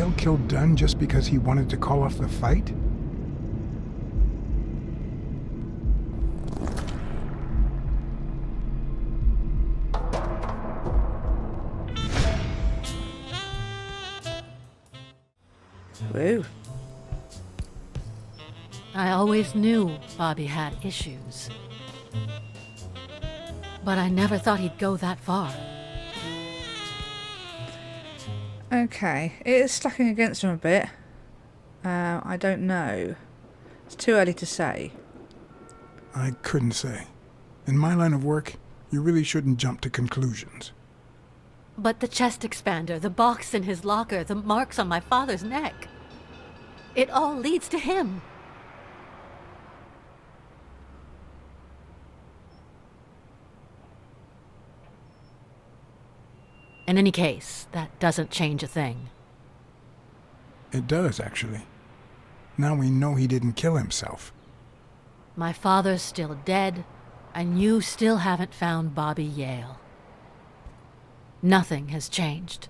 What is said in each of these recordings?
Yale kill Dunn just because he wanted to call off the fight? Woo. I always knew Bobby had issues. But I never thought he'd go that far. Okay, it is stacking against him a bit. I don't know. It's too early to say. I couldn't say. In my line of work, you really shouldn't jump to conclusions. But the chest expander, the box in his locker, the marks on my father's neck. It all leads to him. In any case, that doesn't change a thing. It does, actually. Now we know he didn't kill himself. My father's still dead, and you still haven't found Bobby Yale. Nothing has changed.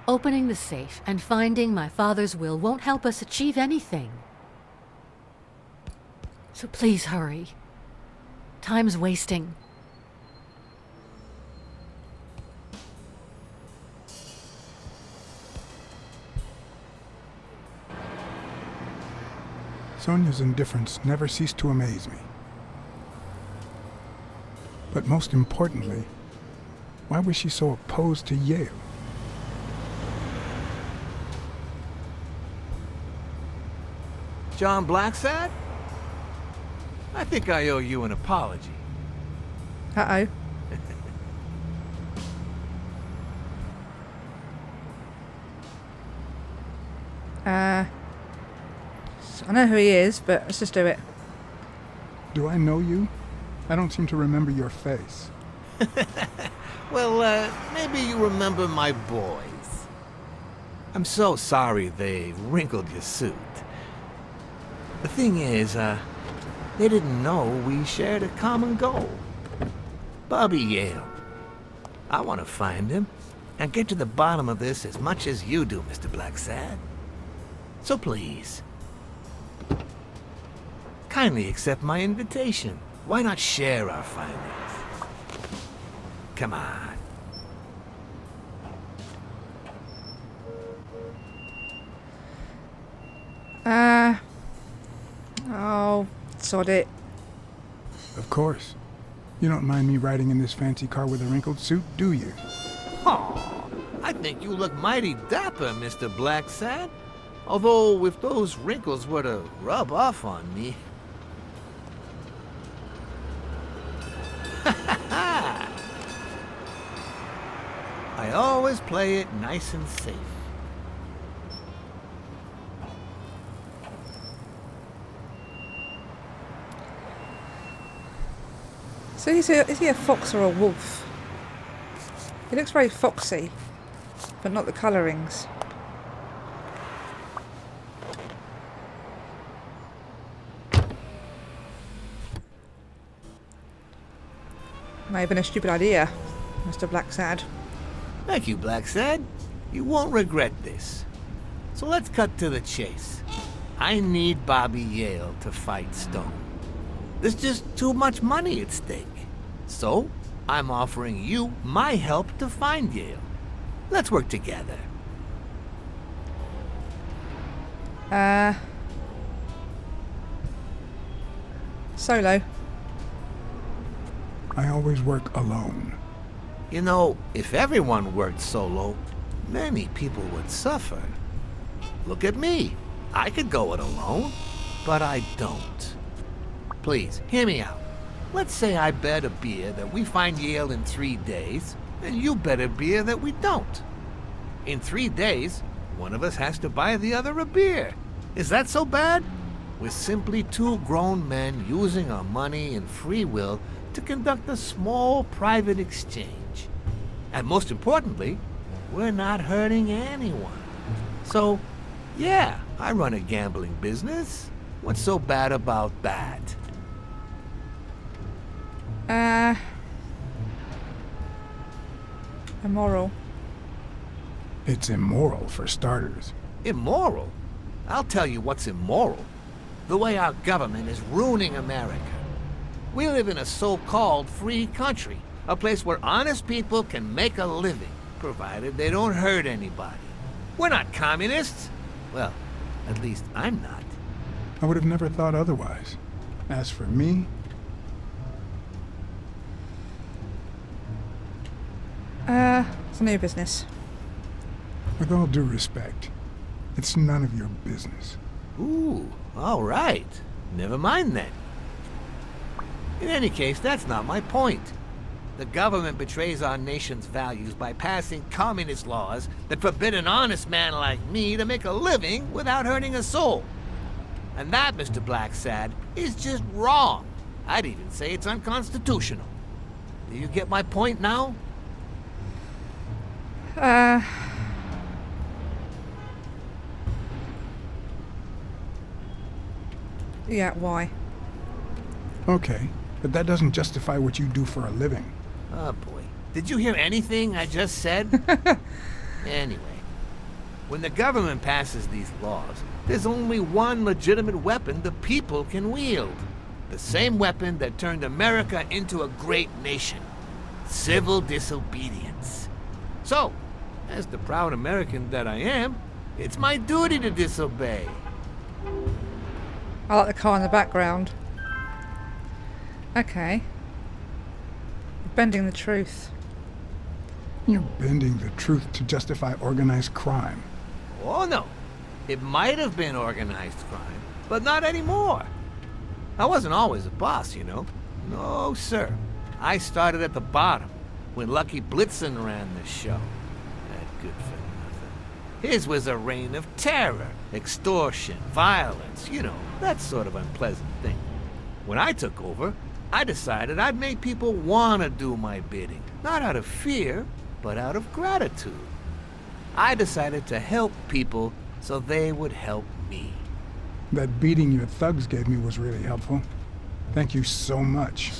Opening the safe and finding my father's will won't help us achieve anything. So please hurry. Time's wasting. Sonia's indifference never ceased to amaze me. But most importantly, why was she so opposed to Yale? John Blacksad? I think I owe you an apology. Uh-oh. I know who he is, but let's just do it. Do I know you? I don't seem to remember your face. Well, maybe you remember my boys. I'm so sorry they wrinkled your suit. The thing is, they didn't know we shared a common goal. Bobby Yale. I want to find him and get to the bottom of this as much as you do, Mr. Blacksad. So please, kindly accept my invitation. Why not share our findings? Come on. Oh, sod it. Of course. You don't mind me riding in this fancy car with a wrinkled suit, do you? Oh, I think you look mighty dapper, Mr. Blacksad. Although, if those wrinkles were to rub off on me... I always play it nice and safe. So is he a fox or a wolf? He looks very foxy, but not the colourings. May have been a stupid idea, Mr. Blacksad. Thank you, Blacksad. You won't regret this. So let's cut to the chase. I need Bobby Yale to fight Stone. There's just too much money at stake. So, I'm offering you my help to find Yale. Let's work together. Solo. I always work alone. You know, if everyone worked solo, many people would suffer. Look at me. I could go it alone, but I don't. Please, hear me out. Let's say I bet a beer that we find Yale in 3 days, and you bet a beer that we don't. In 3 days, one of us has to buy the other a beer. Is that so bad? We're simply two grown men using our money and free will to conduct a small private exchange. And most importantly, we're not hurting anyone. So, yeah, I run a gambling business. What's so bad about that? Immoral. It's immoral, for starters. Immoral? I'll tell you what's immoral. The way our government is ruining America. We live in a so-called free country, a place where honest people can make a living, provided they don't hurt anybody. We're not communists. Well, at least I'm not. I would have never thought otherwise. As for me, it's none of your business. with all due respect, it's none of your business. Ooh, all right. Never mind then. In any case, that's not my point. The government betrays our nation's values by passing communist laws that forbid an honest man like me to make a living without hurting a soul. And that, Mr. Blacksad, is just wrong. I'd even say it's unconstitutional. Do you get my point now? Yeah, why? Okay, but that doesn't justify what you do for a living. Oh boy. Did you hear anything I just said? Anyway, when the government passes these laws, there's only one legitimate weapon the people can wield. The same weapon that turned America into a great nation. Civil disobedience. So, as the proud American that I am, it's my duty to disobey. I like the car in the background. Okay. Bending the truth. You're bending the truth to justify organized crime. Oh no, it might have been organized crime, but not anymore. I wasn't always a boss, you know. No, sir. I started at the bottom, when Lucky Blitzen ran the show. That good for nothing. His was a reign of terror, extortion, violence, you know, that sort of unpleasant thing. When I took over, I decided I'd make people want to do my bidding, not out of fear, but out of gratitude. I decided to help people so they would help me. That beating your thugs gave me was really helpful. Thank you so much.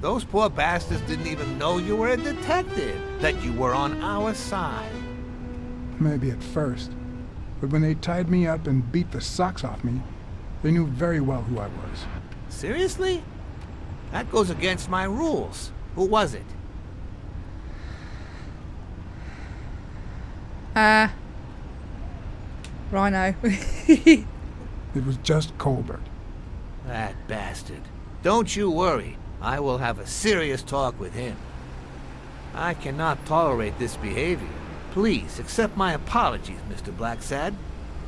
Those poor bastards didn't even know you were a detective, that you were on our side. Maybe at first, but when they tied me up and beat the socks off me, they knew very well who I was. Seriously? That goes against my rules. Who was it? Rhino. It was just Colbert. That bastard. Don't you worry. I will have a serious talk with him. I cannot tolerate this behavior. Please accept my apologies, Mr. Blacksad.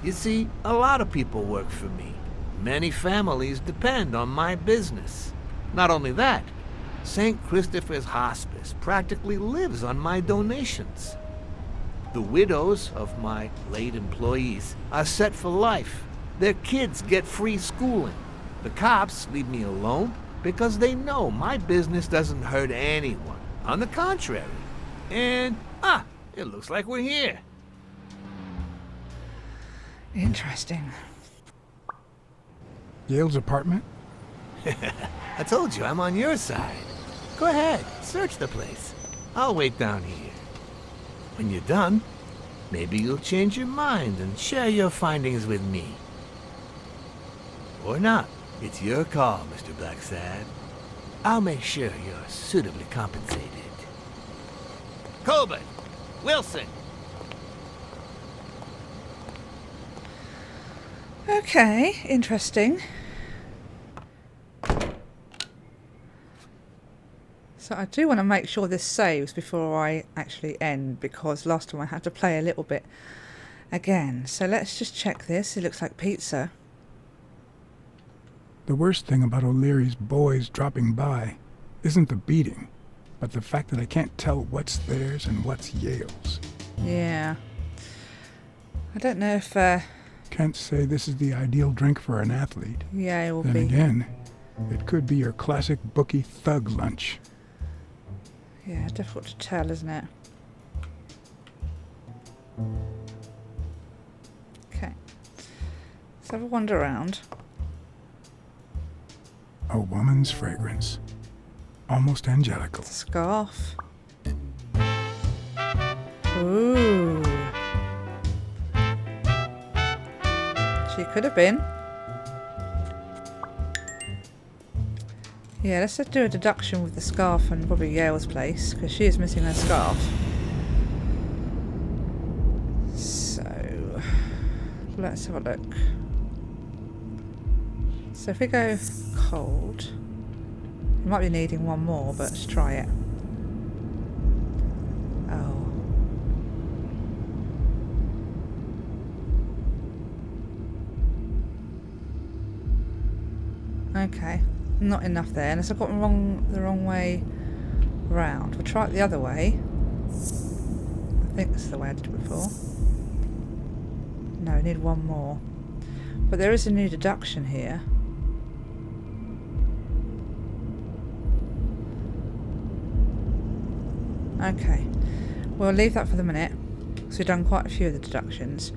You see, a lot of people work for me. Many families depend on my business. Not only that, St. Christopher's Hospice practically lives on my donations. The widows of my late employees are set for life. Their kids get free schooling. The cops leave me alone because they know my business doesn't hurt anyone. On the contrary. And, it looks like we're here. Interesting. Yale's apartment? I told you I'm on your side. Go ahead, search the place. I'll wait down here. When you're done, maybe you'll change your mind and share your findings with me. Or not. It's your call, Mr. Blacksad. I'll make sure you're suitably compensated. Colbert! Wilson! Okay, interesting. So I do want to make sure this saves before I actually end, because last time I had to play a little bit again. So let's just check this. It looks like pizza. The worst thing about O'Leary's boys dropping by isn't the beating, but the fact that I can't tell what's theirs and what's Yale's. Yeah. I don't know if Can't say this is the ideal drink for an athlete. Yale will Then be. again, it could be your classic bookie thug lunch. Yeah, difficult to tell, isn't it? Okay. Let's have a wander around. A woman's fragrance. Almost angelical. Scarf. Ooh. She could have been. Yeah, let's just do a deduction with the scarf and Bobby Yale's place, because she is missing her scarf. So, let's have a look. So if we go cold, we might be needing one more, but let's try it. Oh. Okay. Not enough there, unless I've got the wrong way round. We'll try it the other way. I think this is the way I did it before. No, we need one more. But there is a new deduction here. Okay. We'll leave that for the minute, because we've done quite a few of the deductions.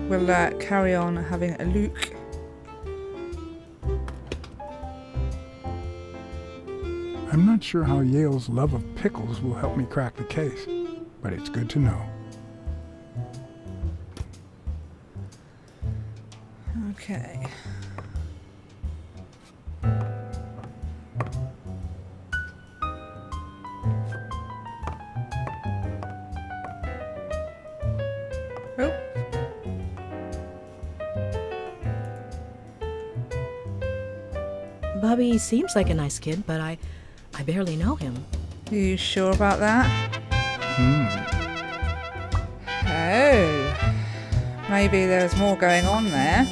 We'll carry on having a look. I'm not sure how Yale's love of pickles will help me crack the case, but it's good to know. Okay. Oh. Bobby seems like a nice kid, but I barely know him. You sure about that? Oh. Maybe there's more going on there.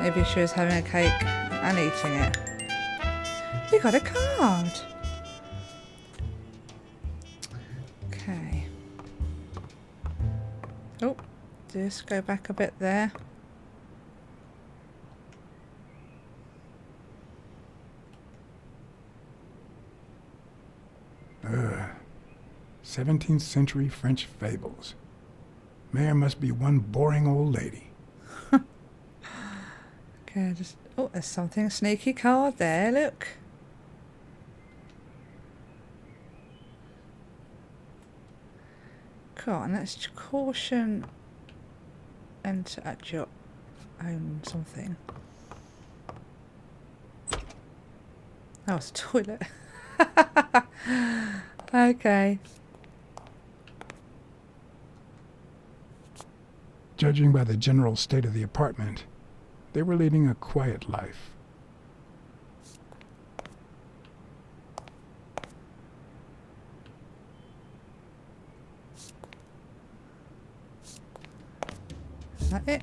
Maybe she was having a cake and eating it. We got a card. Okay. Oh, just go back a bit there. Ugh. 17th century French fables. Mayor must be one boring old lady. Okay, just... Oh, there's something. Sneaky card there, look. Cool, and let's caution enter at your own something. Oh, it's a toilet. Okay. Judging by the general state of the apartment, they were leading a quiet life. Is that it?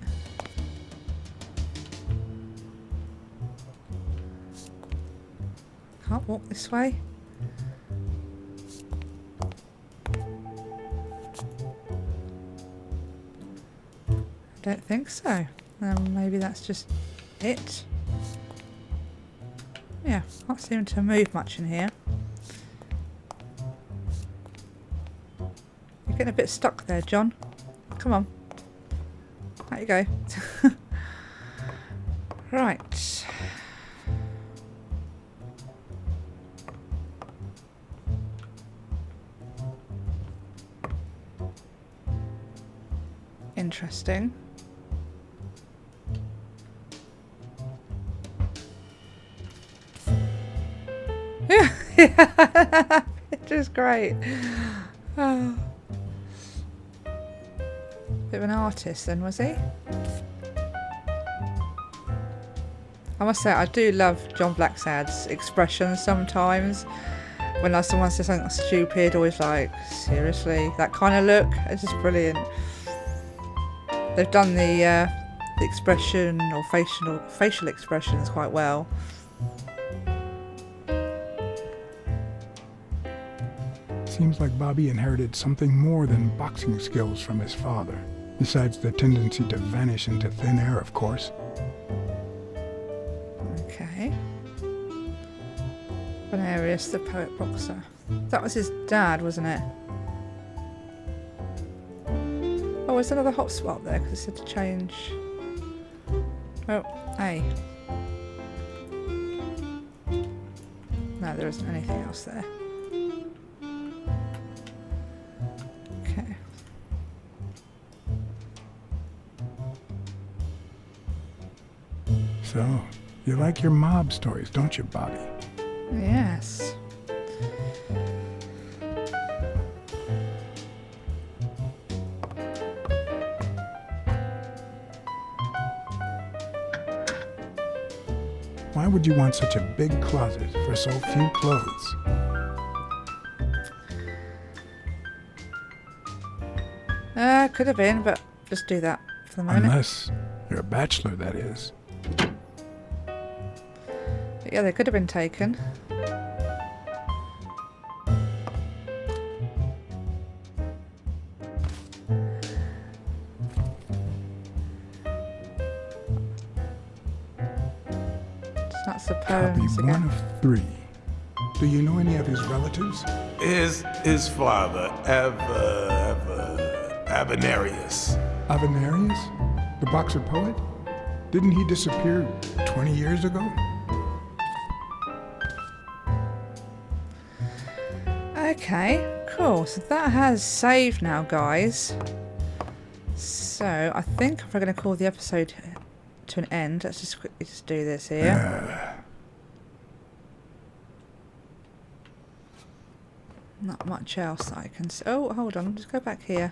Can't walk this way. Don't think so. Maybe that's just it. Yeah, can't seem to move much in here. You're getting a bit stuck there, John. Come on. There you go. Right. Interesting. Yeah, it is great. Oh. Bit of an artist then, was he? I must say, I do love John Blacksad's expressions sometimes. When someone says something stupid, always like, seriously? That kind of look. It's just brilliant. They've done the expression or facial expressions quite well. Seems like Bobby inherited something more than boxing skills from his father, besides the tendency to vanish into thin air, of course. Okay. Venarius, the poet boxer. That was his dad, wasn't it? Oh, there's another hot spot there because it said to change. Oh, hey. No, there isn't anything else there. like your mob stories, don't you, Bobby? Yes. Why would you want such a big closet for so few clothes? Could have been, but just do that for the moment. Unless you're a bachelor, that is. But yeah, they could have been taken. That's the Copy poems one again. of 3. Do you know any of his relatives? His father, Avenarius. Avenarius? The boxer poet? Didn't he disappear 20 years ago? Okay, cool. So that has saved now, guys. So I think if we're going to call the episode to an end, let's just quickly just do this here. Not much else that I can see. Oh, hold on. Just go back here.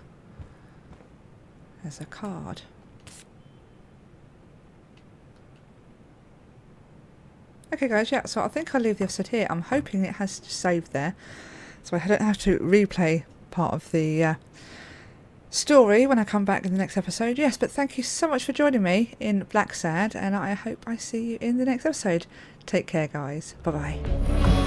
There's a card. Okay, guys. Yeah. So I think I'll leave the episode here. I'm hoping it has saved there, so I don't have to replay part of the story when I come back in the next episode. Yes, but thank you so much for joining me in Blacksad, and I hope I see you in the next episode. Take care, guys. Bye bye.